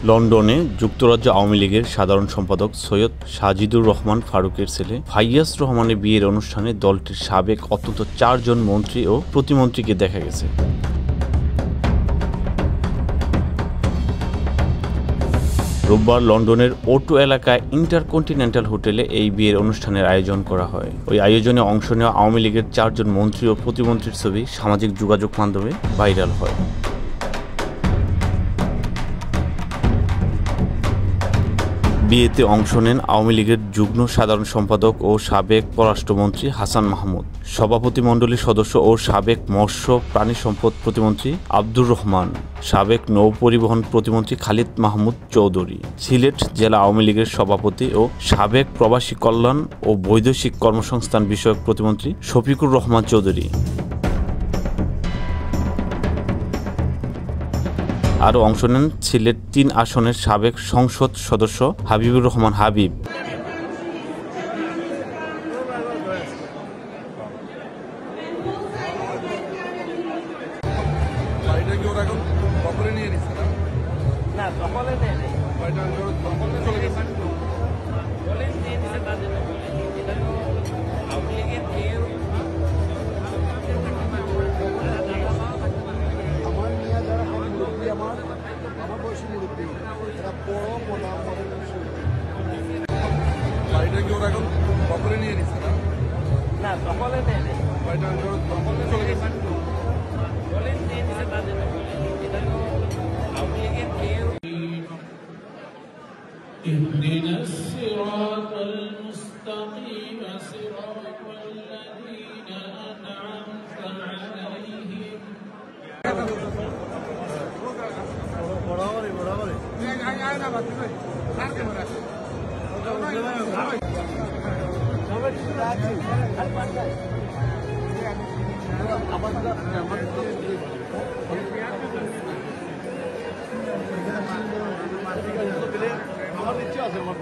লন্ডনে যুক্তরাজ্য আওয়ামী লীগের সাধারণ সম্পাদক সৈয়দ সাজিদুর রহমান ফারুকের ছেলে ফাইয়াজ রহমানের বিয়ের অনুষ্ঠানে দলটির সাবেক অন্তত 4 জন মন্ত্রী ও প্রতিমন্ত্রীকে দেখা গেছে। রোববার লন্ডনের O2 এলাকায় ইন্টারকন্টিনেন্টাল হোটেলে এই বিয়ের অনুষ্ঠানের আয়োজন করা হয়। ওই আয়োজনে অংশ নেওয়া আওয়ামী লীগের 4 জন মন্ত্রী ও প্রতিমন্ত্রীর ছবি সামাজিক যোগাযোগ মাধ্যমে ভাইরাল হয়। বিয়েতে অংশ নেন আওয়ামী লীগের যুগ্ম সাধারণ সম্পাদক ও সাবেক পররাষ্ট্রমন্ত্রী হাসান মাহমুদ, সভাপতিমণ্ডলীর সদস্য ও সাবেক মৎস্য প্রাণী সম্পদ প্রতিমন্ত্রী আব্দুর রহমান, সাবেক নৌ পরিবহন প্রতিমন্ত্রী খালিদ মাহমুদ চৌধুরী, সিলেট জেলা আওয়ামী লীগের সভাপতি ও সাবেক প্রবাসী কল্যাণ ও বৈদেশিক কর্মসংস্থান বিষয়ক প্রতিমন্ত্রী শফিকুর রহমান চৌধুরী। আরও অংশ নেন সিলেট 3 আসনের সাবেক সংসদ সদস্য হাবিবুর রহমান হাবিব, اهدنا الصراط المستقيم صراط الذين أنعمت عليهم আমার ইচ্ছা আছে আমার